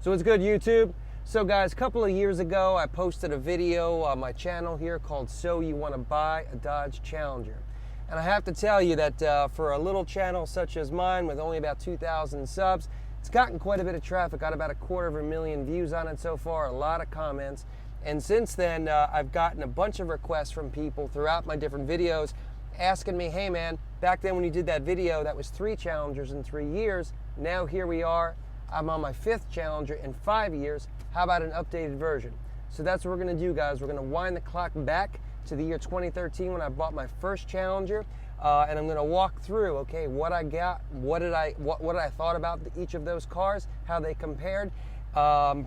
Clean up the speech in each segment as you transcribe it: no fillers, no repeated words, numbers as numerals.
So what's good, YouTube? So guys, a couple of years ago, I posted a video on my channel here called So You Want to Buy a Dodge Challenger. And I have to tell you that for a little channel such as mine with only about 2,000 subs, it's gotten quite a bit of traffic, got about 250,000 views on it so far, a lot of comments. And since then, I've gotten a bunch of requests from people throughout my different videos asking me, hey man, back then when you did that video, that was 3 Challengers in 3 years. Now here we are. I'm on my 5th Challenger in 5 years. How about an updated version? So that's what we're gonna do, guys. We're gonna wind the clock back to the year 2013 when I bought my first Challenger, and I'm gonna walk through, okay, what I got, what I thought about each of those cars, how they compared,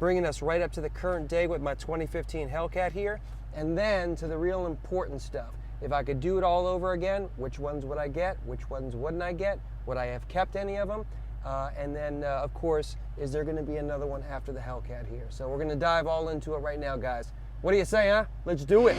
bringing us right up to the current day with my 2015 Hellcat here, and then to the real important stuff. If I could do it all over again, which ones would I get? Which ones wouldn't I get? Would I have kept any of them? And then, of course, is there going to be another one after the Hellcat here? So we're going to dive all into it right now, guys. What do you say, huh? Let's do it.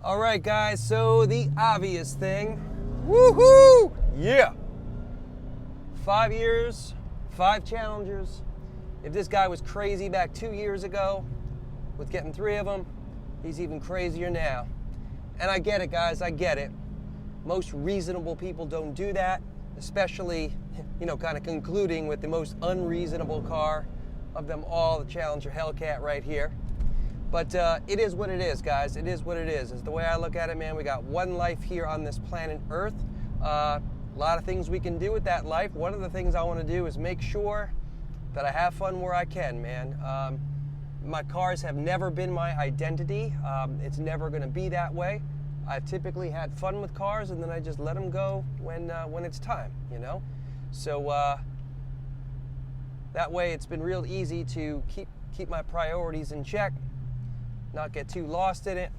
All right, guys, so the obvious thing, woohoo, yeah. 5 years, 5 Challengers. If this guy was crazy back 2 years ago with getting 3 of them, he's even crazier now. And I get it, guys, I get it. Most reasonable people don't do that, especially, you know, kind of concluding with the most unreasonable car of them all, the Challenger Hellcat right here. But it is what it is, guys. It is what it is. It's the way I look at it, man. We got one life here on this planet Earth. A lot of things we can do with that life. One of the things I want to do is make sure that I have fun where I can, man. My cars have never been my identity. It's never going to be that way. I've typically had fun with cars, and then I just let them go when it's time, you know? So that way it's been real easy to keep my priorities in check, not get too lost in it,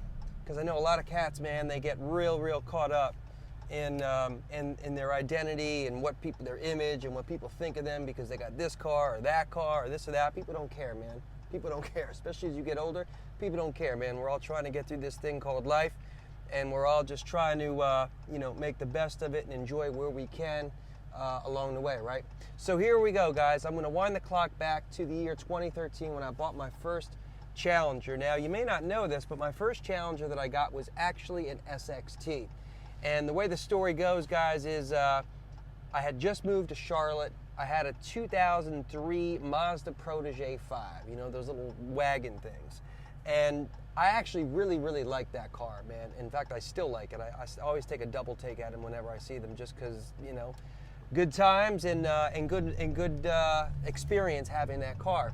because I know a lot of cats, man, they get real caught up in their identity and what people, their image and what people think of them because they got this car or this or that. People don't care, man. People don't care, especially as you get older. People don't care, man. We're all trying to get through this thing called life, and we're all just trying to, you know, make the best of it and enjoy where we can along the way, right? So here we go, guys. I'm going to wind the clock back to the year 2013 when I bought my first Challenger. Now, you may not know this, but my first Challenger that I got was actually an SXT. And the way the story goes, guys, is I had just moved to Charlotte. I had a 2003 Mazda Protege 5, you know, those little wagon things. And I actually really liked that car, man. In fact, I still like it. I always take a double take at them whenever I see them, just because, you know, good times and good experience having that car.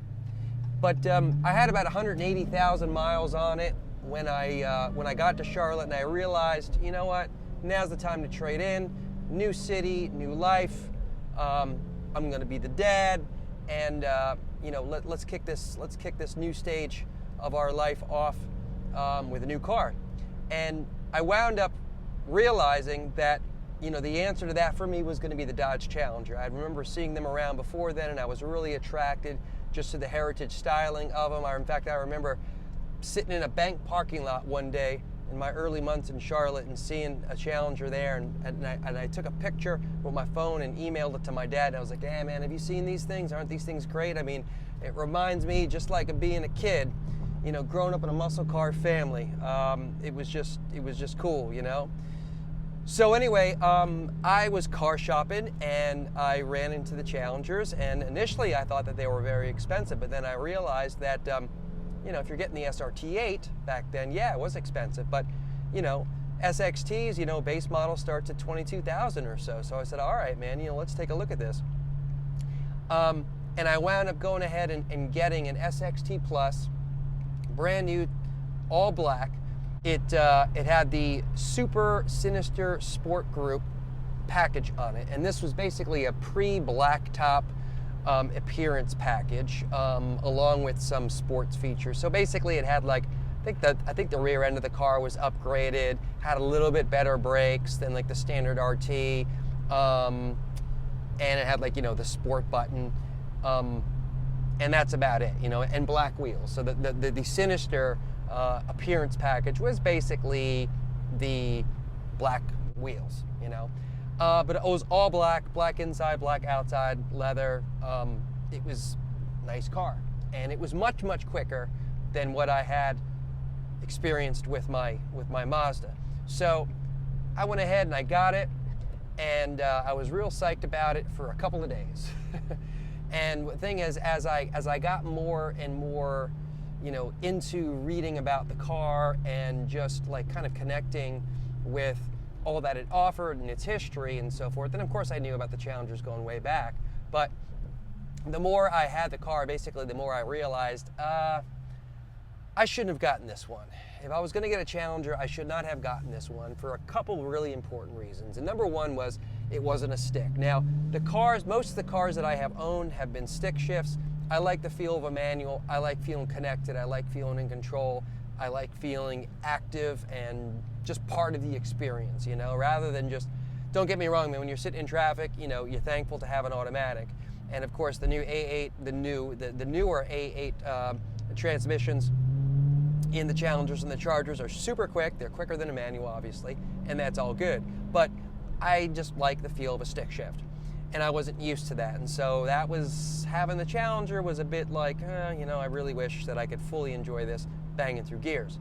But I had about 180,000 miles on it when I got to Charlotte, and I realized, you know what, now's the time to trade in. New city, new life. I'm going to be the dad, and you know, let's kick this new stage of our life off with a new car. And I wound up realizing that, you know, the answer to that for me was going to be the Dodge Challenger. I remember seeing them around before then, and I was really attracted just to the heritage styling of them. In fact, I remember sitting in a bank parking lot one day in my early months in Charlotte and seeing a Challenger there, and I took a picture with my phone and emailed it to my dad. And I was like, hey man, have you seen these things? Aren't these things great? I mean, it reminds me just like of being a kid, you know, growing up in a muscle car family. It was just cool, you know? So anyway, I was car shopping and I ran into the Challengers, and initially I thought that they were very expensive, but then I realized that, you know, if you're getting the SRT8 back then, yeah, it was expensive, but, you know, SXTs, you know, base model starts at 22,000 or so. So I said, all right, man, you know, let's take a look at this. And I wound up going ahead and getting an SXT Plus brand new, all black. It had the Super Sinister Sport Group package on it, and this was basically a pre-blacktop appearance package, along with some sports features. So basically, it had like, I think the rear end of the car was upgraded, had a little bit better brakes than like the standard RT, and it had like, you know, the sport button, and that's about it, you know, and black wheels. So the Sinister appearance package was basically the black wheels, you know. But it was all black, black inside, black outside, leather. It was a nice car, and it was much, much quicker than what I had experienced with my Mazda. So I went ahead and I got it, and I was real psyched about it for a couple of days. And the thing is, as I got more and more, you know, into reading about the car and just like kind of connecting with all that it offered and its history and so forth. And of course I knew about the Challengers going way back, but the more I had the car, basically the more I realized I shouldn't have gotten this one. If I was going to get a Challenger, I should not have gotten this one for a couple really important reasons. And number one was it wasn't a stick. Now, the cars, most of the cars that I have owned have been stick shifts. I like the feel of a manual. I like feeling connected. I like feeling in control. I like feeling active and just part of the experience, you know, rather than just, don't get me wrong, man, when you're sitting in traffic, you know, you're thankful to have an automatic. And of course, the new A8, the newer A8 transmissions in the Challengers and the Chargers are super quick. They're quicker than a manual, obviously, and that's all good. But I just like the feel of a stick shift, and I wasn't used to that. And so that was, having the Challenger was a bit like, you know, I really wish that I could fully enjoy this banging through gears.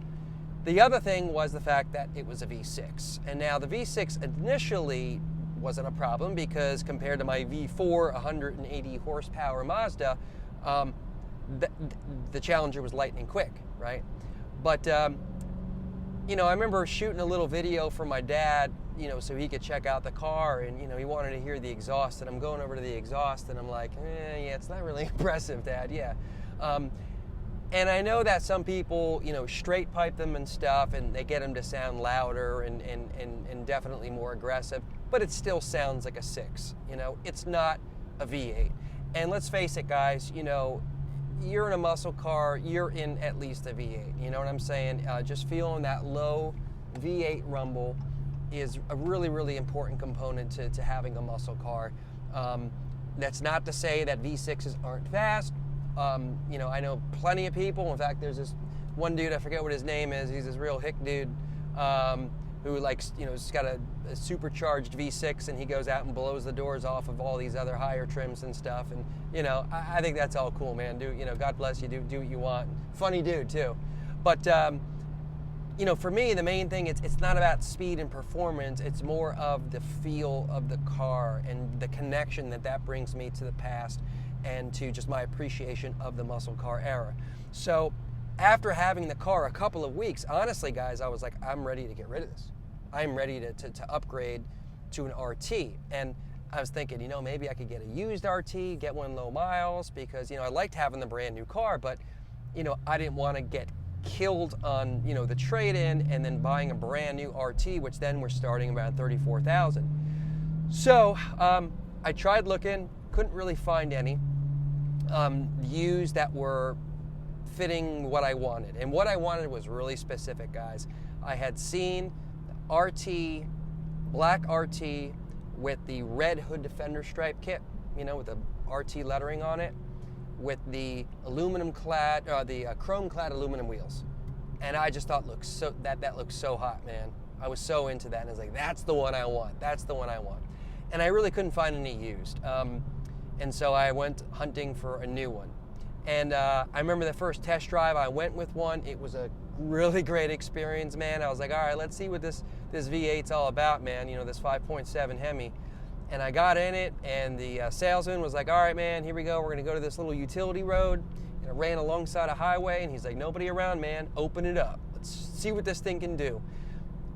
The other thing was the fact that it was a V6. And now the V6 initially wasn't a problem because compared to my V4 180 horsepower Mazda, the Challenger was lightning quick, right? But, you know, I remember shooting a little video for my dad, you know, so he could check out the car, and, you know, he wanted to hear the exhaust, and I'm going over to the exhaust, and I'm like, yeah, it's not really impressive, Dad, yeah. And I know that some people, you know, straight pipe them and stuff, and they get them to sound louder and definitely more aggressive, but it still sounds like a 6, you know, it's not a V8. And let's face it, guys, you know, you're in a muscle car, you're in at least a V8, you know what I'm saying? Just feeling that low V8 rumble is a really, really important component to having a muscle car. That's not to say that V6s aren't fast. You know, I know plenty of people. In fact, there's this one dude, I forget what his name is. He's this real hick dude who likes, you know, he's got a supercharged V6, and he goes out and blows the doors off of all these other higher trims and stuff. And, you know, I think that's all cool, man. You know, God bless you. Do what you want. Funny dude too. But, you know, for me, the main thing, it's not about speed and performance. It's more of the feel of the car and the connection that brings me to the past and to just my appreciation of the muscle car era. So after having the car a couple of weeks, honestly, guys, I was like, I'm ready to get rid of this. I'm ready to upgrade to an RT. And I was thinking, you know, maybe I could get a used RT, get one low miles, because, you know, I liked having the brand new car, but, you know, I didn't want to get killed on, you know, the trade-in and then buying a brand new RT, which then we're starting around $34,000. So I tried looking, couldn't really find any used that were fitting what I wanted. And what I wanted was really specific, guys. I had seen RT, black RT with the red hood defender stripe kit, you know, with the RT lettering on it, with the aluminum clad, the chrome clad aluminum wheels. And I just thought that looks so hot, man. I was so into that, and I was like, that's the one I want. That's the one I want. And I really couldn't find any used. And so I went hunting for a new one. And I remember the first test drive, I went with one. It was a really great experience, man. I was like, all right, let's see what this V8's all about, man. You know, this 5.7 Hemi. And I got in it, and the salesman was like, all right, man, here we go. We're going to go to this little utility road. And it ran alongside a highway, and he's like, nobody around, man. Open it up. Let's see what this thing can do.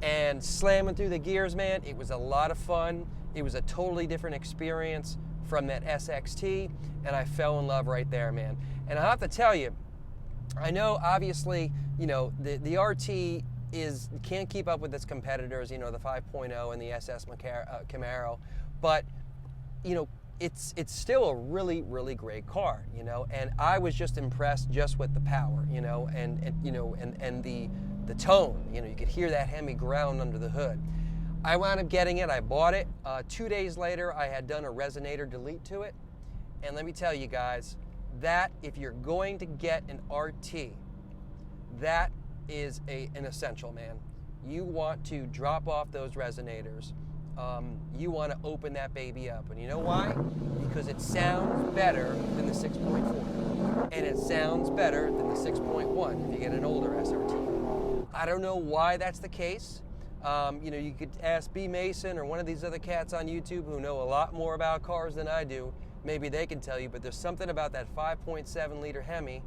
And slamming through the gears, man, it was a lot of fun. It was a totally different experience from that SXT, and I fell in love right there, man. And I have to tell you, I know, obviously, you know, the RT can't keep up with its competitors, you know, the 5.0 and the SS Camaro, but, you know, it's still a really, really great car, you know, and I was just impressed just with the power, you know, and the tone, you know, you could hear that Hemi ground under the hood. I wound up getting it, I bought it. 2 days later, I had done a resonator delete to it, and let me tell you guys, that if you're going to get an RT, that is an essential, man. You want to drop off those resonators. You want to open that baby up. And you know why? Because it sounds better than the 6.4. And it sounds better than the 6.1 if you get an older SRT. I don't know why that's the case. You know, you could ask B. Mason or one of these other cats on YouTube who know a lot more about cars than I do. Maybe they can tell you, but there's something about that 5.7 liter Hemi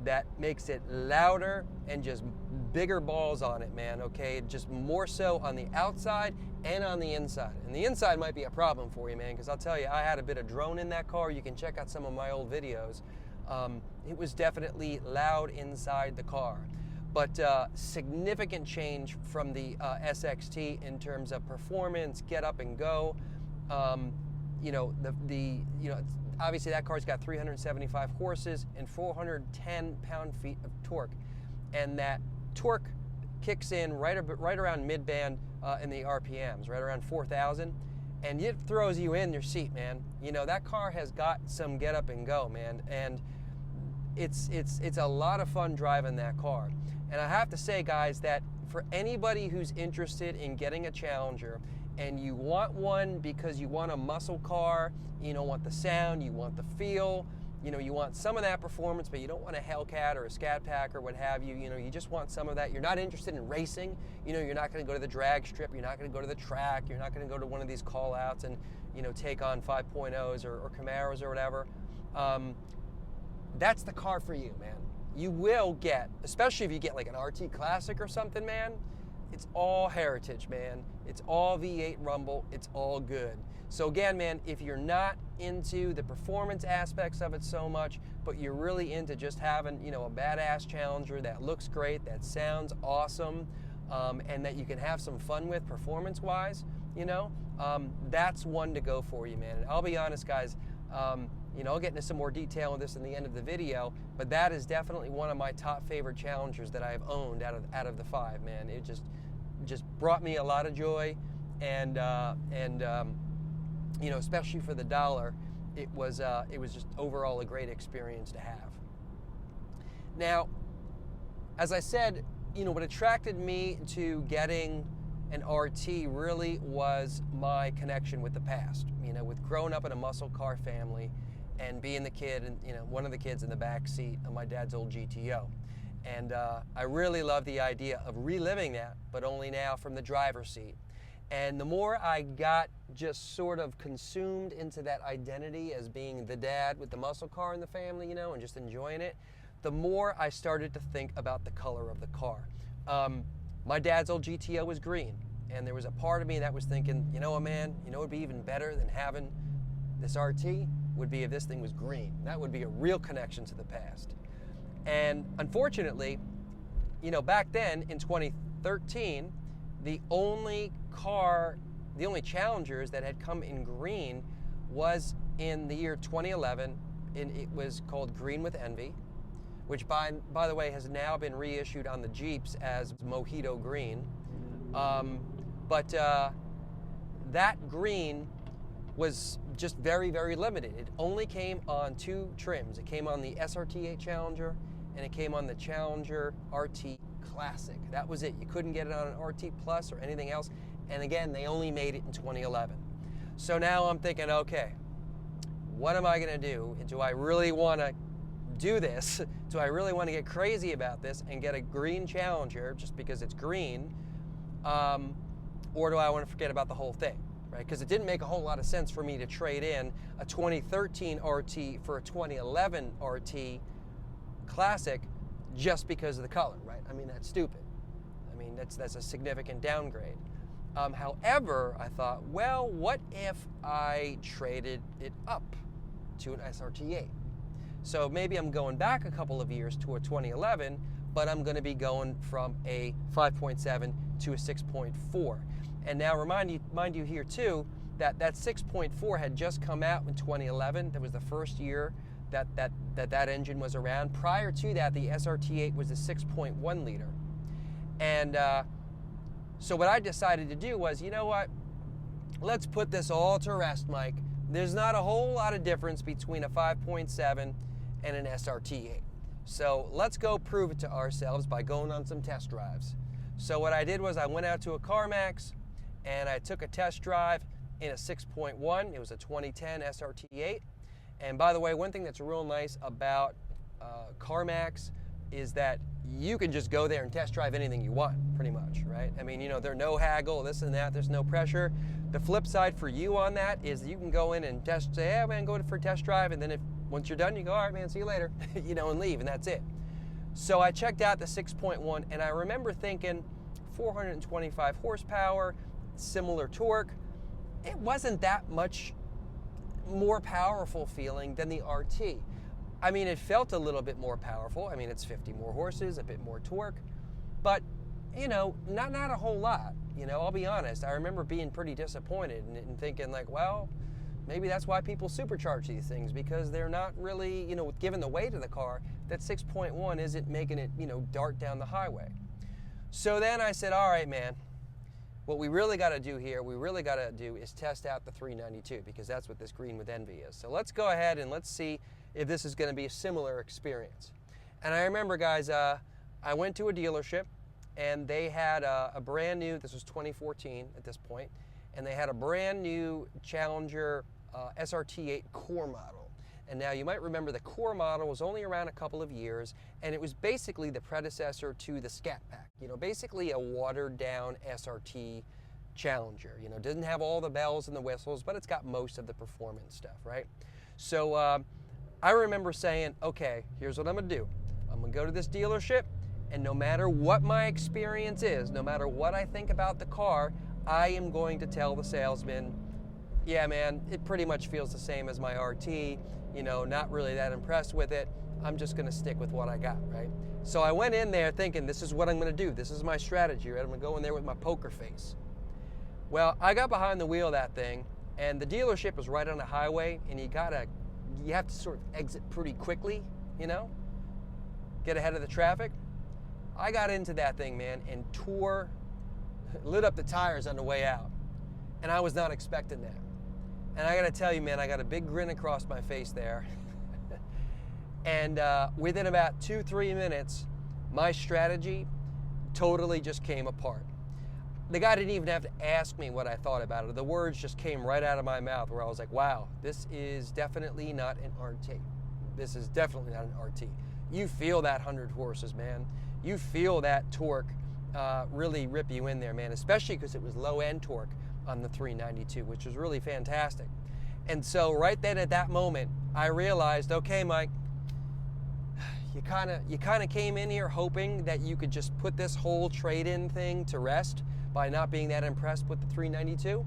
that makes it louder and just bigger balls on it, man, okay? Just more so on the outside and on the inside. And the inside might be a problem for you, man, because I'll tell you, I had a bit of drone in that car. You can check out some of my old videos. It was definitely loud inside the car. But significant change from the SXT in terms of performance, get up and go. You know, you know, obviously that car's got 375 horses and 410 pound-feet of torque, and that torque kicks in right around mid-band in the RPMs, right around 4,000, and it throws you in your seat, man. You know, that car has got some get up and go, man, and it's a lot of fun driving that car. And I have to say, guys, that for anybody who's interested in getting a Challenger, and you want one because you want a muscle car, you don't want the sound, you want the feel, you know, you want some of that performance, but you don't want a Hellcat or a Scat Pack or what have you, you know, you just want some of that. You're not interested in racing, you know, you're not going to go to the drag strip, you're not going to go to the track, you're not going to go to one of these call-outs and, you know, take on 5.0s or Camaros or whatever. That's the car for you, man. You will get, especially if you get like an RT Classic or something, man, it's all heritage, man. It's all V8 rumble. It's all good. So again, man, if you're not into the performance aspects of it so much, but you're really into just having, you know, a badass Challenger that looks great, that sounds awesome, and that you can have some fun with performance-wise, you know, that's one to go for you, man. And I'll be honest, guys, you know, I'll get into some more detail on this in the end of the video, but that is definitely one of my top favorite Challengers that I have owned out of the 5, man. It just brought me a lot of joy, and you know, especially for the dollar, it was just overall a great experience to have. Now, as I said, you know, what attracted me to getting an RT really was my connection with the past. You know, with growing up in a muscle car family and being the kid, and you know, one of the kids in the back seat of my dad's old GTO. And I really love the idea of reliving that, but only now from the driver's seat. And the more I got just sort of consumed into that identity as being the dad with the muscle car in the family, you know, and just enjoying it, the more I started to think about the color of the car. My dad's old GTO was green, and there was a part of me that was thinking, you know what, man, you know what would be even better than having this RT would be if this thing was green. That would be a real connection to the past. And unfortunately, you know, back then in 2013, the only Challengers that had come in green was in the year 2011, and it was called Green with Envy, which by the way has now been reissued on the Jeeps as Mojito Green. But that green was just very, very limited. It only came on 2 trims. It came on the SRT Challenger, and it came on the Challenger RT Classic. That was it. You couldn't get it on an RT Plus or anything else. And again, they only made it in 2011. So now I'm thinking, okay, what am I gonna do? Do I really wanna do this? Do I really wanna get crazy about this and get a green Challenger just because it's green? Or do I wanna forget about the whole thing, right? Because it didn't make a whole lot of sense for me to trade in a 2013 RT for a 2011 RT Classic just because of the color, right? I mean, that's stupid. I mean, that's a significant downgrade. However, I thought, well, what if I traded it up to an SRT8? So maybe I'm going back a couple of years to a 2011, but I'm going to be going from a 5.7 to a 6.4. And now mind you here too, that 6.4 had just come out in 2011. That was the first year that engine was around. Prior to that, the SRT8 was a 6.1 liter. And so what I decided to do was, you know what? Let's put this all to rest, Mike. There's not a whole lot of difference between a 5.7 and an SRT8. So let's go prove it to ourselves by going on some test drives. So what I did was I went out to a CarMax and I took a test drive in a 6.1. It was a 2010 SRT8. And by the way, one thing that's real nice about CarMax is that you can just go there and test drive anything you want, pretty much, right? I mean, you know, there's no haggle, this and that, there's no pressure. The flip side for you on that is you can go in and say, yeah, man, go for a test drive, and then once you're done, you go, all right, man, see you later, you know, and leave, and that's it. So I checked out the 6.1, and I remember thinking 425 horsepower, similar torque. It wasn't that much more powerful feeling than the RT. I mean, it felt a little bit more powerful. I mean, it's 50 more horses, a bit more torque, but, you know, not a whole lot. You know, I'll be honest. I remember being pretty disappointed and thinking like, well, maybe that's why people supercharge these things, because they're not really, you know, given the weight of the car, that 6.1 isn't making it, you know, dart down the highway. So then I said, all right, man, what we really got to do here, is test out the 392, because that's what this Green with Envy is. So let's go ahead and let's see if this is going to be a similar experience. And I remember, guys, I went to a dealership, and they had a brand new, this was 2014 at this point, and they had a brand new Challenger SRT8 Core model. And now you might remember the Core model was only around a couple of years, and it was basically the predecessor to the Scat Pack. You know, basically a watered down SRT Challenger. You know, doesn't have all the bells and the whistles, but it's got most of the performance stuff, right? So I remember saying, okay, here's what I'm gonna do. I'm gonna go to this dealership, and no matter what my experience is, no matter what I think about the car, I am going to tell the salesman, yeah, man, it pretty much feels the same as my RT, you know, not really that impressed with it. I'm just gonna stick with what I got, right? So I went in there thinking, this is what I'm gonna do. This is my strategy, right? I'm gonna go in there with my poker face. Well, I got behind the wheel of that thing, and the dealership was right on the highway, and you have to sort of exit pretty quickly, you know, get ahead of the traffic. I got into that thing, man, and lit up the tires on the way out. And I was not expecting that. And I gotta tell you, man, I got a big grin across my face there. And within about 2-3 minutes, my strategy totally just came apart. The guy didn't even have to ask me what I thought about it. The words just came right out of my mouth, where I was like, wow, this is definitely not an RT. This is definitely not an RT. You feel that 100 horses, man. You feel that torque really rip you in there, man, especially because it was low-end torque on the 392, which was really fantastic. And so right then at that moment, I realized, okay, Mike, you kind of came in here hoping that you could just put this whole trade-in thing to rest by not being that impressed with the 392,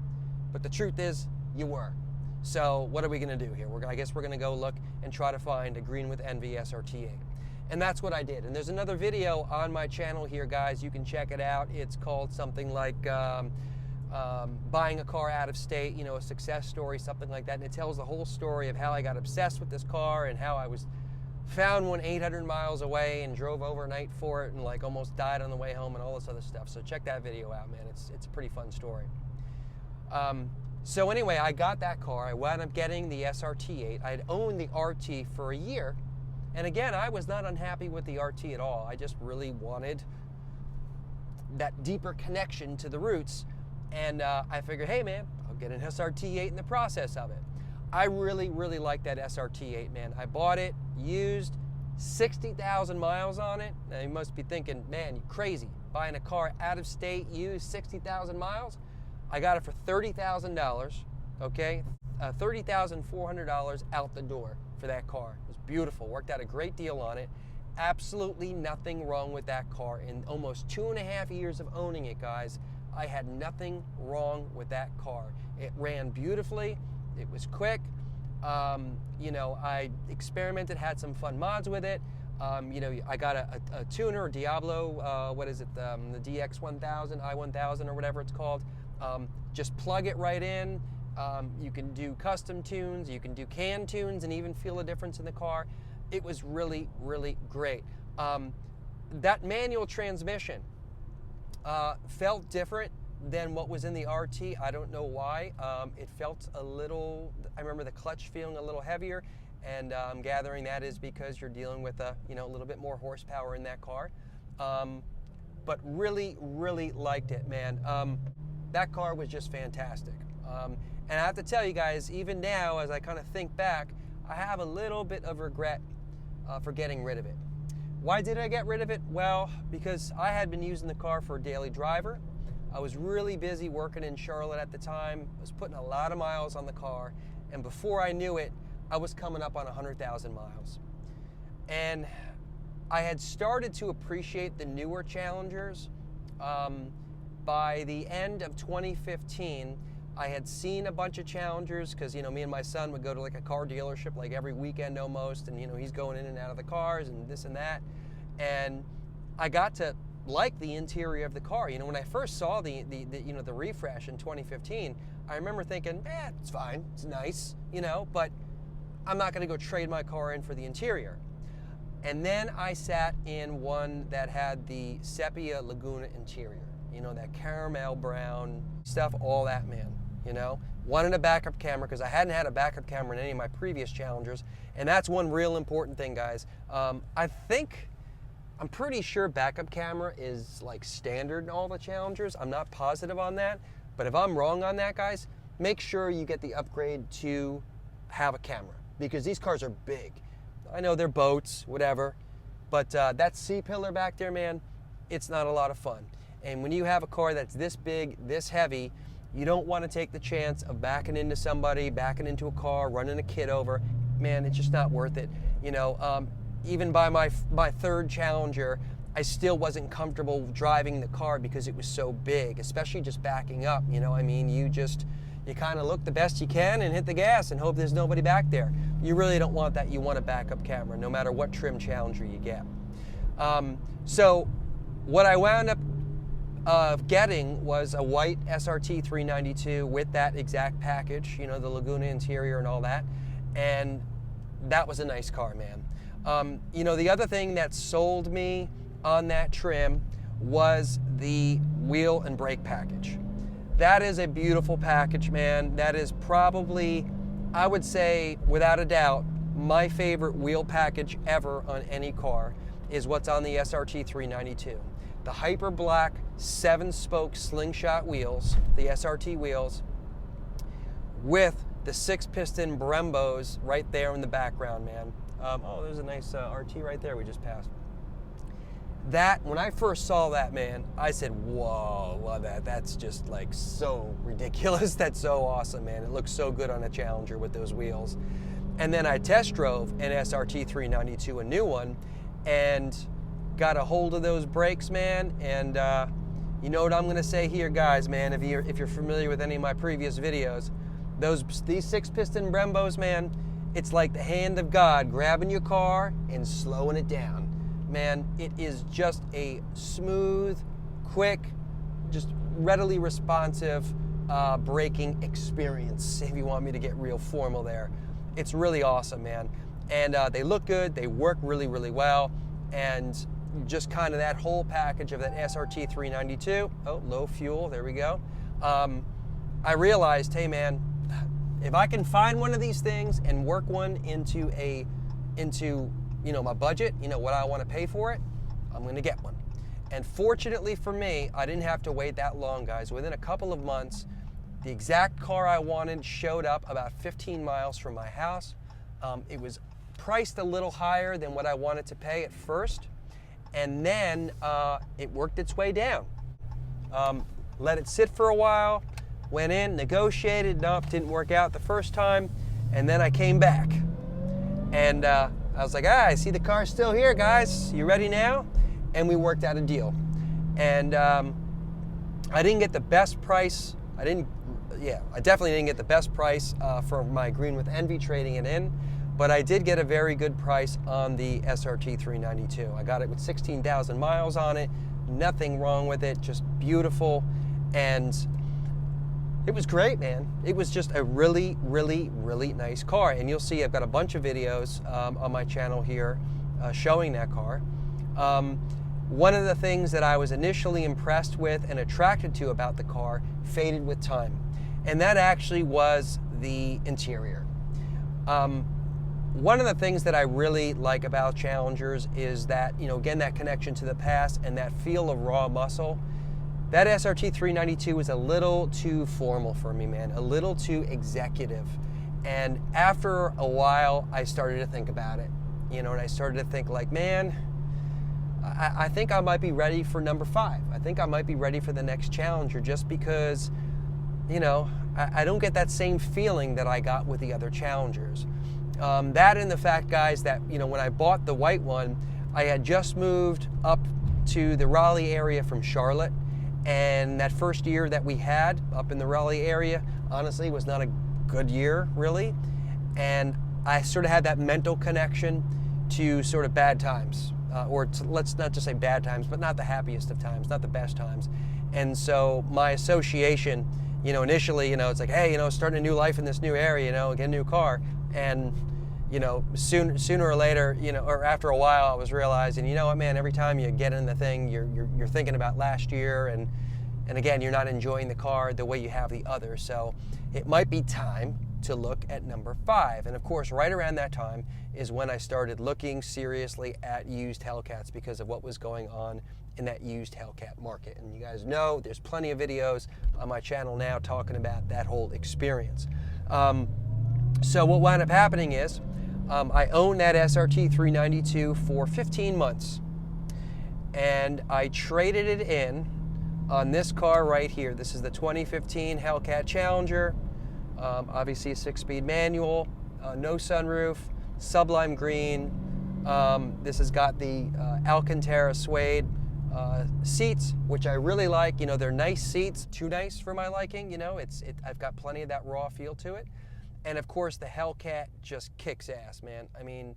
but the truth is, you were. So what are we going to do here? I guess we're going to go look and try to find a Green with Envy SRT8. And that's what I did. And there's another video on my channel here, guys. You can check it out. It's called something like buying a car out of state, you know, a success story, something like that. And it tells the whole story of how I got obsessed with this car and how I found one 800 miles away and drove overnight for it and like almost died on the way home and all this other stuff. So check that video out, man. It's a pretty fun story. So anyway, I got that car. I wound up getting the SRT8. I had owned the RT for a year. And again, I was not unhappy with the RT at all. I just really wanted that deeper connection to the roots. And I figured, hey man, I'll get an SRT8 in the process of it. I really, really like that SRT8, man. I bought it used, 60,000 miles on it. Now you must be thinking, man, you're crazy. Buying a car out of state used, 60,000 miles? I got it for $30,000, okay? $30,400 out the door for that car. It was beautiful. Worked out a great deal on it. Absolutely nothing wrong with that car. In almost 2.5 years of owning it, guys, I had nothing wrong with that car. It ran beautifully. It was quick. You know, I experimented, had some fun mods with it. You know, I got a tuner, Diablo, what is it, the DX1000, I1000 or whatever it's called. Just plug it right in. You can do custom tunes, you can do can tunes, and even feel a difference in the car. It was really, really great. That manual transmission felt different than what was in the RT. I don't know why. It felt a little, I remember the clutch feeling a little heavier, and I'm gathering that is because you're dealing with a, you know, a little bit more horsepower in that car. But really, really liked it, man. That car was just fantastic. And I have to tell you guys, even now, as I kind of think back, I have a little bit of regret for getting rid of it. Why did I get rid of it? Well, because I had been using the car for a daily driver. I was really busy working in Charlotte at the time. I was putting a lot of miles on the car, and before I knew it, I was coming up on 100,000 miles. And I had started to appreciate the newer Challengers. By the end of 2015, I had seen a bunch of Challengers because, you know, me and my son would go to like a car dealership like every weekend almost, and, you know, he's going in and out of the cars and this and that. And I got to like the interior of the car. You know, when I first saw the you know, the refresh in 2015, I remember thinking, it's fine, it's nice, you know, but I'm not going to go trade my car in for the interior. And then I sat in one that had the Sepia Laguna interior, you know, that caramel brown stuff, all that, man, you know. Wanted a backup camera because I hadn't had a backup camera in any of my previous Challengers, and that's one real important thing, guys. I'm pretty sure backup camera is like standard in all the Challengers. I'm not positive on that, but if I'm wrong on that, guys, make sure you get the upgrade to have a camera, because these cars are big. I know they're boats, whatever, but that C-pillar back there, man, it's not a lot of fun. And when you have a car that's this big, this heavy, you don't want to take the chance of backing into somebody, backing into a car, running a kid over. Man, it's just not worth it. You know, even by my third Challenger, I still wasn't comfortable driving the car because it was so big, especially just backing up. You know, I mean, you kind of look the best you can and hit the gas and hope there's nobody back there. You really don't want that. You want a backup camera, no matter what trim Challenger you get. So what I wound up getting was a white SRT 392 with that exact package, you know, the Laguna interior and all that. And that was a nice car, man. You know, the other thing that sold me on that trim was the wheel and brake package. That is a beautiful package, man. That is probably, I would say, without a doubt, my favorite wheel package ever on any car is what's on the SRT 392. The hyper black 7-spoke slingshot wheels, the SRT wheels, with the 6-piston Brembos right there in the background, man. Oh, there's a nice RT right there we just passed. That, when I first saw that, man, I said, whoa, love that. That's just like so ridiculous. That's so awesome, man. It looks so good on a Challenger with those wheels. And then I test drove an SRT 392, a new one, and got a hold of those brakes, man. And you know what I'm gonna say here, guys, man, if you're familiar with any of my previous videos, these 6-piston Brembos, man, it's like the hand of God grabbing your car and slowing it down. Man, it is just a smooth, quick, just readily responsive braking experience, if you want me to get real formal there. It's really awesome, man. And they look good, they work really, really well, and just kind of that whole package of that SRT 392, oh, low fuel, there we go. I realized, hey man, if I can find one of these things and work one into you know, my budget, you know, what I want to pay for it, I'm going to get one. And fortunately for me, I didn't have to wait that long, guys. Within a couple of months, the exact car I wanted showed up about 15 miles from my house. It was priced a little higher than what I wanted to pay at first, and then it worked its way down. Let it sit for a while, went in, negotiated, nope, didn't work out the first time, and then I came back. And I was like, I see the car's still here, guys. You ready now? And we worked out a deal. And I didn't get the best price I definitely didn't get the best price for my green with envy trading it in, but I did get a very good price on the SRT 392. I got it with 16,000 miles on it, nothing wrong with it, just beautiful, and it was great, man. It was just a really, really, really nice car, and you'll see I've got a bunch of videos on my channel here showing that car. One of the things that I was initially impressed with and attracted to about the car faded with time, and that actually was the interior. One of the things that I really like about Challengers is that, again, that connection to the past and that feel of raw muscle. That SRT 392 was a little too formal for me, man, a little too executive. And after a while, I started to think about it, and I started to think like, man, I think I might be ready for number 5. I think I might be ready for the next Challenger, just because, I don't get that same feeling that I got with the other Challengers. That and the fact, guys, that, when I bought the white one, I had just moved up to the Raleigh area from Charlotte, and that first year that we had up in the Raleigh area, honestly, was not a good year, really. And I sort of had that mental connection to sort of bad times. Let's not just say bad times, but not the happiest of times, not the best times. And so my association, initially, it's like, hey, starting a new life in this new area, get a new car. And, sooner or later, or after a while, I was realizing, you know what, man, every time you get in the thing, you're thinking about last year, and again, you're not enjoying the car the way you have the other. So it might be time to look at number 5. And of course, right around that time is when I started looking seriously at used Hellcats because of what was going on in that used Hellcat market. And you guys know there's plenty of videos on my channel now talking about that whole experience. So what wound up happening is I owned that SRT 392 for 15 months, and I traded it in on this car right here. This is the 2015 Hellcat Challenger. Obviously a 6-speed manual, no sunroof, sublime green. This has got the Alcantara suede seats, which I really like. They're nice seats, too nice for my liking. I've got plenty of that raw feel to it. And of course, the Hellcat just kicks ass, man. I mean,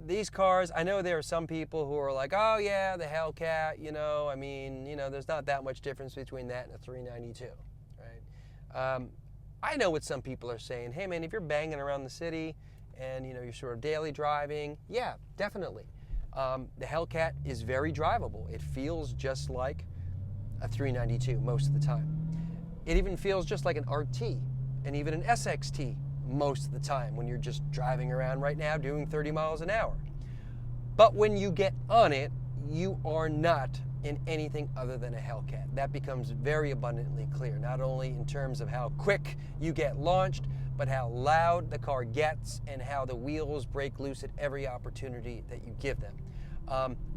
these cars, I know there are some people who are like, oh yeah, the Hellcat, there's not that much difference between that and a 392, right? I know what some people are saying. Hey man, if you're banging around the city and you're sort of daily driving, yeah, definitely. The Hellcat is very drivable. It feels just like a 392 most of the time. It even feels just like an RT and even an SXT most of the time when you're just driving around right now doing 30 miles an hour. But when you get on it, you are not in anything other than a Hellcat. That becomes very abundantly clear, not only in terms of how quick you get launched, but how loud the car gets and how the wheels break loose at every opportunity that you give them.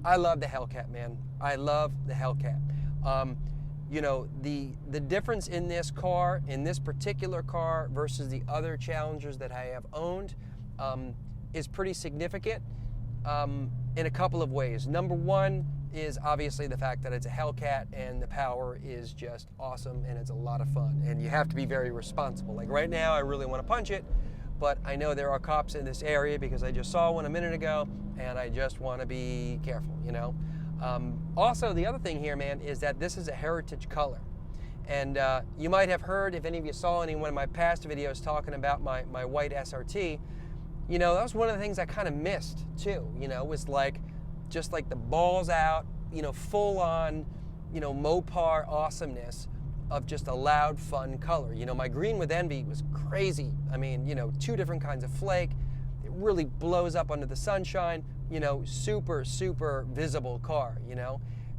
I love the Hellcat, man. I love the Hellcat. The difference in this car, in this particular car versus the other Challengers that I have owned is pretty significant in a couple of ways. Number one is obviously the fact that it's a Hellcat and the power is just awesome and it's a lot of fun, and you have to be very responsible. Like right now, I really want to punch it, but I know there are cops in this area because I just saw one a minute ago and I just want to be careful, Also, the other thing here, man, is that this is a heritage color. And you might have heard, if any of you saw any one of my past videos talking about my white SRT, that was one of the things I kind of missed too, was like, just like the balls out, full on, Mopar awesomeness of just a loud, fun color. My green with envy was crazy. I mean, 2 different kinds of flake. It really blows up under the sunshine. Super, super visible car,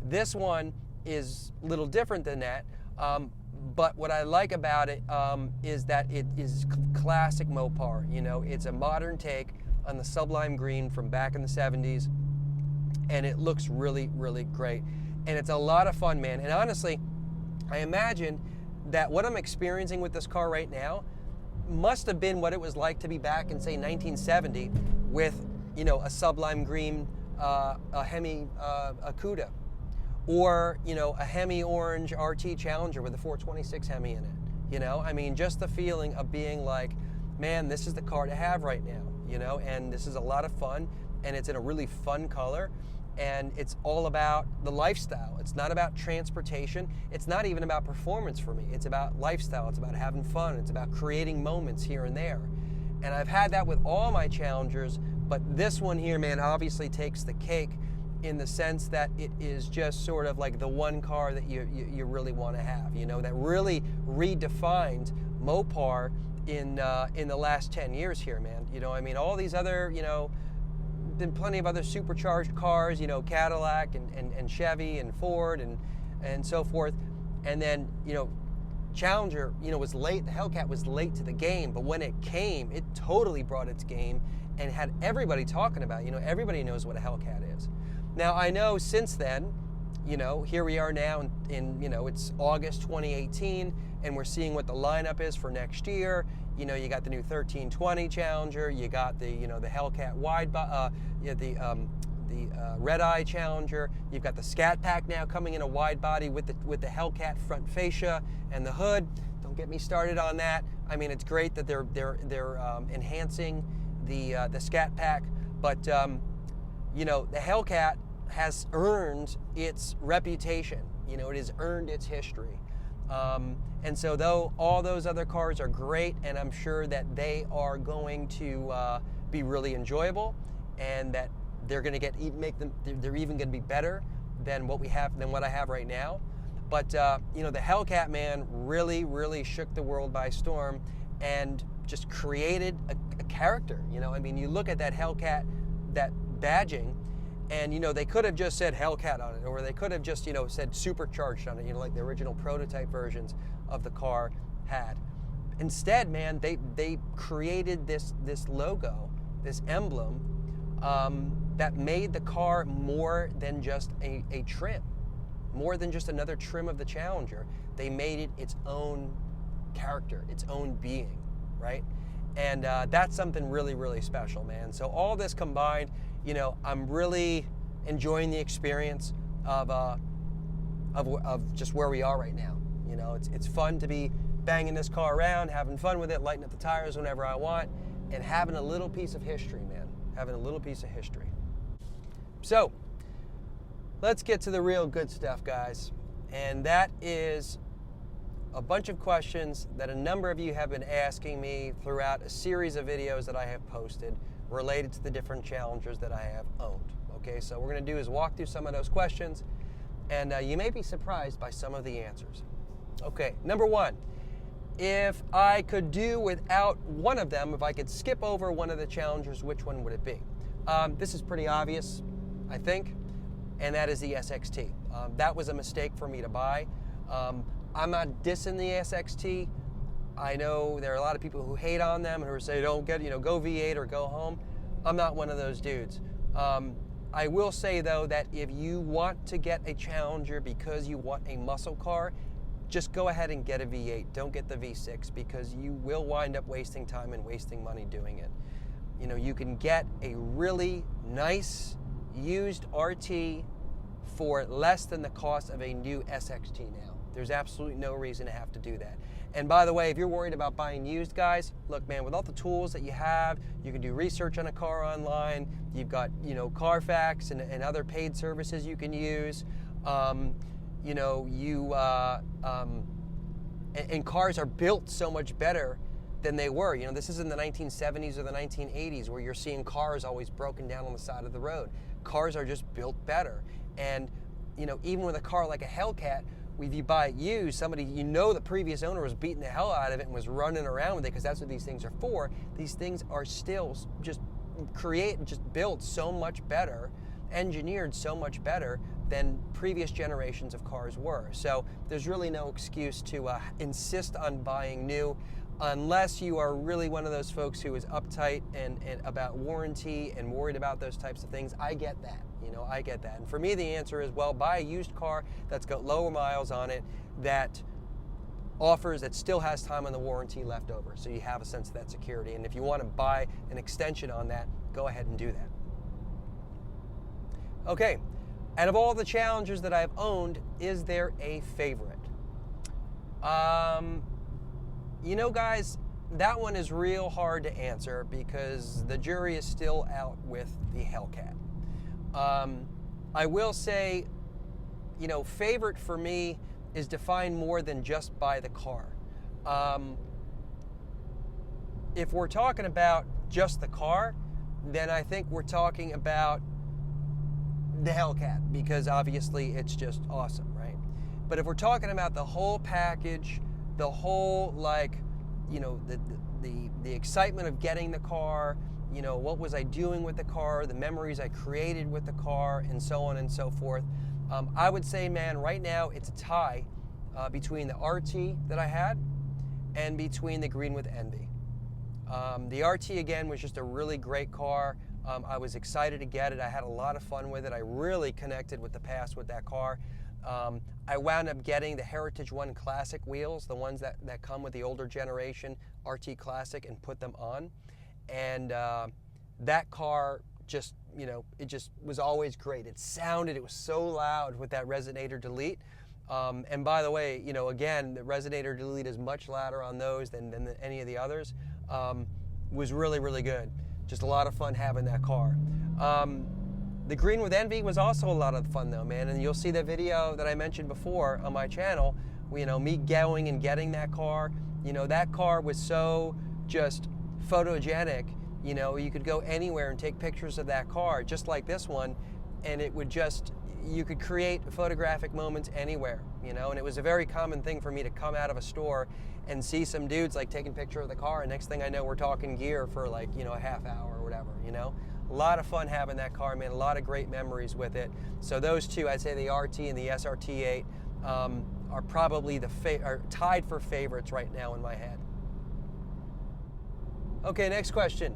This one is a little different than that, but what I like about it is that it is classic Mopar, It's a modern take on the sublime green from back in the 70s, and it looks really, really great. And it's a lot of fun, man. And honestly, I imagine that what I'm experiencing with this car right now must have been what it was like to be back in, say, 1970 with a sublime green a Hemi Cuda, or, you know, a Hemi orange RT Challenger with a 426 Hemi in it. You know, I mean, just the feeling of being like, man, this is the car to have right now, you know, and this is a lot of fun, and it's in a really fun color, and it's all about the lifestyle. It's not about transportation. It's not even about performance for me. It's about lifestyle. It's about having fun. It's about creating moments here and there. And I've had that with all my Challengers, but this one here, man, obviously takes the cake in the sense that it is just sort of like the one car that you really want to have, you know, that really redefined Mopar in the last 10 years here, man. You know, I mean, all these other, you know, been plenty of other supercharged cars, you know, Cadillac and Chevy and Ford and so forth. And then, you know, Challenger, you know, was late. The Hellcat was late to the game, but when it came, it totally brought its game and had everybody talking about it. You know, everybody knows what a Hellcat is. Now, I know since then, you know, here we are now in you know, it's August 2018, and we're seeing what the lineup is for next year. You know, you got the new 1320 Challenger, you got the, you know, the Hellcat wide, red eye Challenger. You've got the Scat Pack now coming in a wide body with the Hellcat front fascia and the hood. Don't get me started on that. I mean, it's great that they're enhancing the Scat Pack, but you know, the Hellcat has earned its reputation. You know, it has earned its history. And so though all those other cars are great, and I'm sure that they are going to be really enjoyable, and that they're going to they're even going to be better than what I have right now. But you know, the Hellcat, man, really shook the world by storm and just created a character. You know, I mean, you look at that Hellcat, that badging, and you know, they could have just said Hellcat on it, or they could have just, you know, said supercharged on it, you know, like the original prototype versions of the car had. Instead, man, they created this logo, this emblem, that made the car more than just a trim, more than just another trim of the Challenger. They made it its own character, its own being, right? And that's something really special, man. So all this combined, you know, I'm really enjoying the experience of just where we are right now. You know, it's fun to be banging this car around, having fun with it, lighting up the tires whenever I want, and having a little piece of history, man. Having a little piece of history. So, let's get to the real good stuff, guys. And that is a bunch of questions that a number of you have been asking me throughout a series of videos that I have posted related to the different Challengers that I have owned. Okay, so what we're going to do is walk through some of those questions, and you may be surprised by some of the answers. Okay, number one, if I could do without one of them, if I could skip over one of the Challengers, which one would it be? This is pretty obvious, I think, and that is the SXT. That was a mistake for me to buy. I'm not dissing the SXT. I know there are a lot of people who hate on them and who say, don't get, you know, go V8 or go home. I'm not one of those dudes. I will say, though, that if you want to get a Challenger because you want a muscle car, just go ahead and get a V8. Don't get the V6, because you will wind up wasting time and wasting money doing it. You know, you can get a really nice used RT for less than the cost of a new SXT now. There's absolutely no reason to have to do that. And by the way, if you're worried about buying used, guys, look, man, with all the tools that you have, you can do research on a car online. You've got, you know, Carfax and other paid services you can use. You know, and cars are built so much better than they were. You know, this is in the 1970s or the 1980s, where you're seeing cars always broken down on the side of the road. Cars are just built better. And, you know, even with a car like a Hellcat, if you buy it used, somebody, you know, the previous owner was beating the hell out of it and was running around with it, because that's what these things are for. These things are still just built so much better, engineered so much better than previous generations of cars were. So there's really no excuse to insist on buying new, unless you are really one of those folks who is uptight and about warranty and worried about those types of things. I get that. You know, I get that. And for me, the answer is, well, buy a used car that's got lower miles on it, that still has time on the warranty left over, so you have a sense of that security. And if you want to buy an extension on that, go ahead and do that. Okay, Out of all the Challengers that I've owned, is there a favorite? You know, guys, that one is real hard to answer because the jury is still out with the Hellcat. I will say, you know, favorite for me is defined more than just by the car. If we're talking about just the car, then I think we're talking about the Hellcat, because obviously it's just awesome, right? But if we're talking about the whole package, the whole, like, you know, the excitement of getting the car, you know, what was I doing with the car, the memories I created with the car, and so on and so forth, I would say, man, right now it's a tie between the RT that I had and between the Green with Envy. The RT, again, was just a really great car. I was excited to get it. I had a lot of fun with it. I really connected with the past with that car. I wound up getting the Heritage One Classic wheels, the ones that come with the older generation RT Classic, and put them on. And that car just, you know, it just was always great. It was so loud with that Resonator Delete. And by the way, you know, again, the Resonator Delete is much louder on those than any of the others. Was really, really good. Just a lot of fun having that car. The Green with Envy was also a lot of fun though, man. And you'll see the video that I mentioned before on my channel, you know, me going and getting that car. You know, that car was so just photogenic. You know, you could go anywhere and take pictures of that car, just like this one, and it would just, you could create photographic moments anywhere, you know. And it was a very common thing for me to come out of a store and see some dudes like taking a picture of the car, and next thing I know, we're talking gear for, like, you know, a half hour or whatever, you know. A lot of fun having that car, man. A lot of great memories with it. So those two, I'd say the RT and the SRT8, are probably are tied for favorites right now in my head. Okay, next question.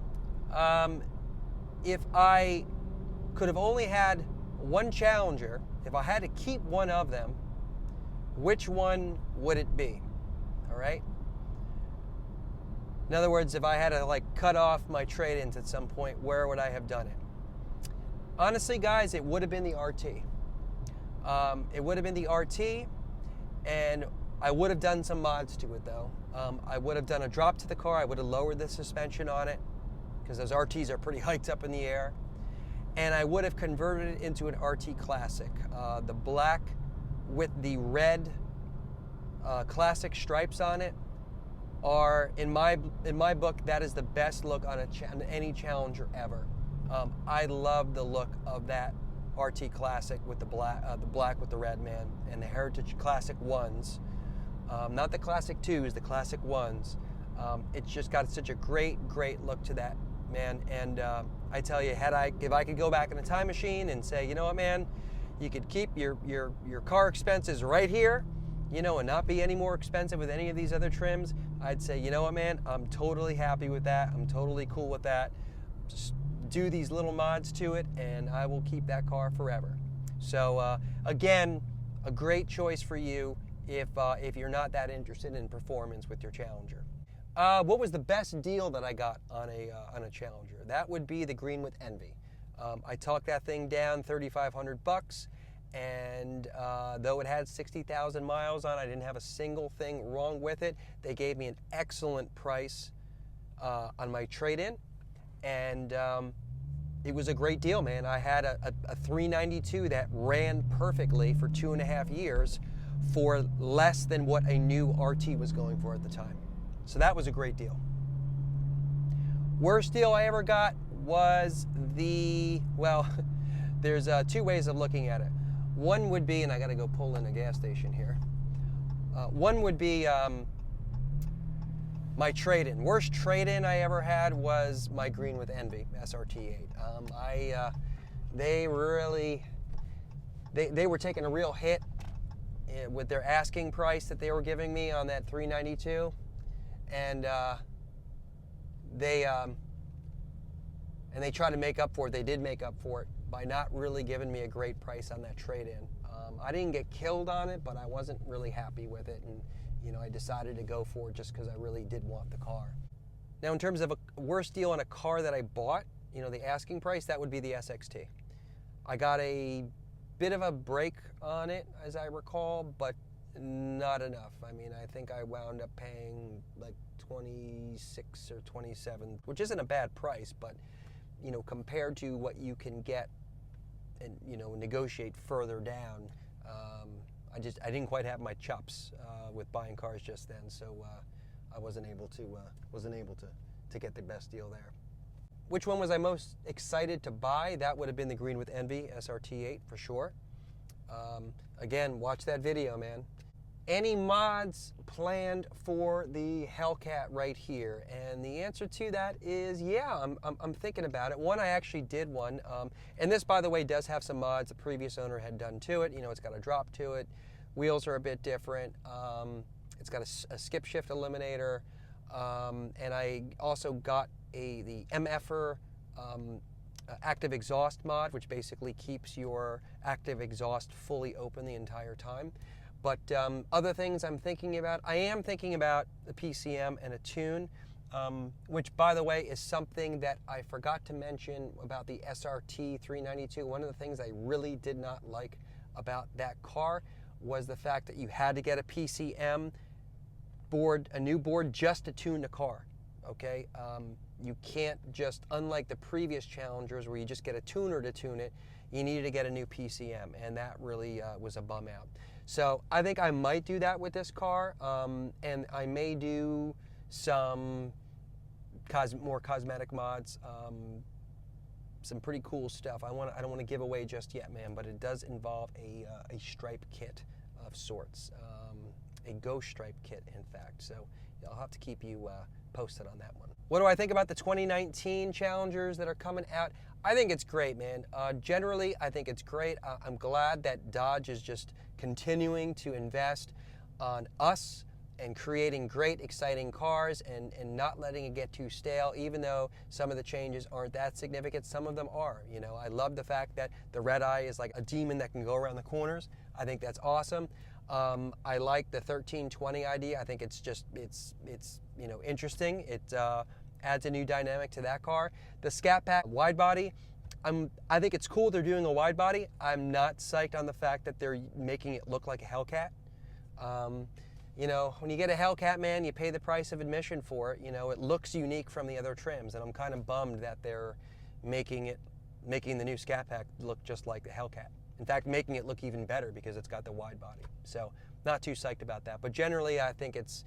If I could have only had one Challenger, if I had to keep one of them, which one would it be? All right? In other words, if I had to, like, cut off my trade-ins at some point, where would I have done it? Honestly, guys, it would have been the RT. It would have been the RT, and I would have done some mods to it, though. I would have done a drop to the car. I would have lowered the suspension on it, because those RTs are pretty hiked up in the air. And I would have converted it into an RT Classic. The black with the red classic stripes on it are, in my book, that is the best look on any Challenger ever. I love the look of that RT Classic with the black with the red, man, and the Heritage Classic ones. Not the Classic 2s, the Classic ones. It's just got such a great look to that, man. And I tell you, if I could go back in a time machine and say, you know what, man, you could keep your car expenses right here, you know, and not be any more expensive with any of these other trims, I'd say, you know what, man, I'm totally happy with that. I'm totally cool with that. Just do these little mods to it, and I will keep that car forever. So again, a great choice for you if you're not that interested in performance with your Challenger. What was the best deal that I got on a Challenger? That would be the Green with Envy. I talked that thing down $3,500, and though it had 60,000 miles on it, I didn't have a single thing wrong with it. They gave me an excellent price on my trade-in, and it was a great deal, man. I had a 392 that ran perfectly for 2.5 years for less than what a new RT was going for at the time. So that was a great deal. Worst deal I ever got was well, there's two ways of looking at it. One would be, and I gotta go pull in a gas station here. One would be my trade-in. Worst trade-in I ever had was my Green with Envy SRT8. They were taking a real hit with their asking price that they were giving me on that 392, and they tried to make up for it. They did make up for it by not really giving me a great price on that trade-in. I didn't get killed on it, but I wasn't really happy with it, and you know, I decided to go for it just because I really did want the car. Now, in terms of a worst deal on a car that I bought, you know, the asking price, that would be the SXT. I got a bit of a break on it, as I recall, but not enough. I mean, I think I wound up paying like 26 or 27, which isn't a bad price, but you know, compared to what you can get and, you know, negotiate further down, I didn't quite have my chops with buying cars just then, so I wasn't able to get the best deal there. Which one was I most excited to buy? That would have been the Green with Envy SRT8 for sure. Again, watch that video, man. Any mods planned for the Hellcat right here? And the answer to that is yeah, I'm thinking about it. One, I actually did one. And this, by the way, does have some mods the previous owner had done to it. You know, it's got a drop to it. Wheels are a bit different. It's got a skip shift eliminator. And I also got the MFer active exhaust mod, which basically keeps your active exhaust fully open the entire time. But other things I'm thinking about, I am thinking about the PCM and a tune, which, by the way, is something that I forgot to mention about the SRT 392. One of the things I really did not like about that car was the fact that you had to get a PCM board, a new board, just to tune the car. Okay, you can't just, unlike the previous Challengers where you just get a tuner to tune it, you needed to get a new PCM, and that really was a bum out. So I think I might do that with this car, and I may do some more cosmetic mods, some pretty cool stuff. I don't want to give away just yet, man, but it does involve a stripe kit of sorts, a ghost stripe kit, in fact. So I'll have to keep you posted on that one. What do I think about the 2019 Challengers that are coming out? I think it's great, man. Generally, I think it's great. I'm glad that Dodge is just continuing to invest on us and creating great, exciting cars and not letting it get too stale, even though some of the changes aren't that significant. Some of them are. You know, I love the fact that the red eye is like a demon that can go around the corners. I think that's awesome. I like the 1320 idea. I think it's just, it's you know, interesting. It adds a new dynamic to that car. The Scat Pack wide body, I think it's cool they're doing a wide body. I'm not psyched on the fact that they're making it look like a Hellcat. You know, when you get a Hellcat, man, you pay the price of admission for it. You know, it looks unique from the other trims, and I'm kind of bummed that they're making the new Scat Pack look just like the Hellcat. In fact, making it look even better because it's got the wide body. So, not too psyched about that. But generally, I think it's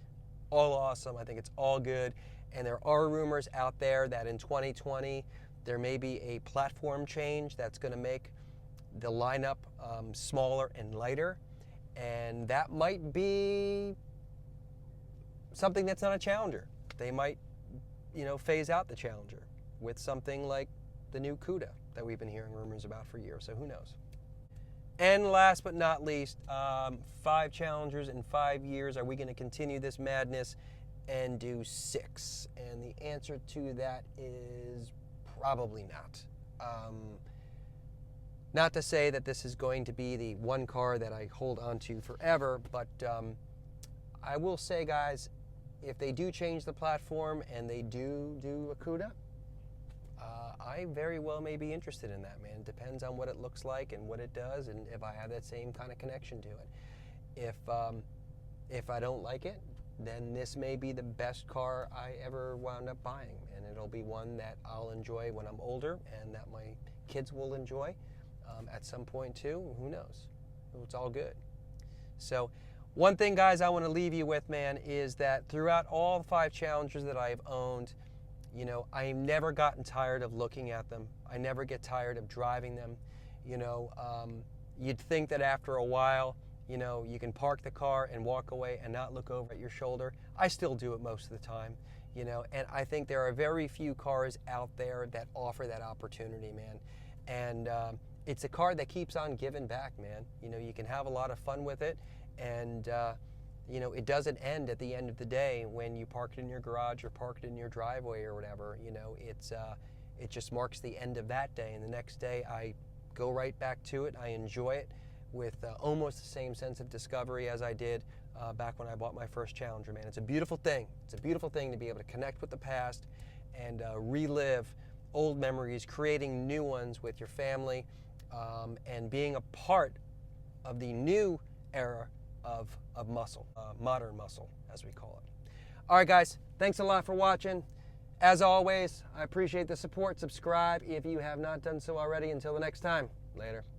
all awesome. I think it's all good. And there are rumors out there that in 2020, there may be a platform change that's going to make the lineup smaller and lighter. And that might be something that's not a Challenger. They might, you know, phase out the Challenger with something like the new Cuda that we've been hearing rumors about for years. So who knows? And last but not least, 5 Challengers in 5 years. Are we going to continue this madness and do 6? And the answer to that is probably not. Not to say that this is going to be the one car that I hold on to forever, but I will say, guys, if they do change the platform and they do a CUDA, I very well may be interested in that, man. Depends on what it looks like and what it does, and if I have that same kind of connection to it. If I don't like it, then this may be the best car I ever wound up buying, and it'll be one that I'll enjoy when I'm older and that my kids will enjoy at some point too. Who knows? It's all good. So one thing, guys, I want to leave you with, man, is that throughout all 5 Challengers that I've owned, you know, I've never gotten tired of looking at them. I never get tired of driving them. You know, you'd think that after a while, you know, you can park the car and walk away and not look over at your shoulder. I still do it most of the time, you know, and I think there are very few cars out there that offer that opportunity, man. And it's a car that keeps on giving back, man. You know, you can have a lot of fun with it, and you know, it doesn't end at the end of the day when you park it in your garage or park it in your driveway or whatever. You know, it just marks the end of that day, and the next day I go right back to it. I enjoy it with almost the same sense of discovery as I did back when I bought my first Challenger, man. It's a beautiful thing. It's a beautiful thing to be able to connect with the past and relive old memories, creating new ones with your family and being a part of the new era of muscle, modern muscle, as we call it. All right, guys, thanks a lot for watching. As always, I appreciate the support. Subscribe if you have not done so already. Until the next time, later.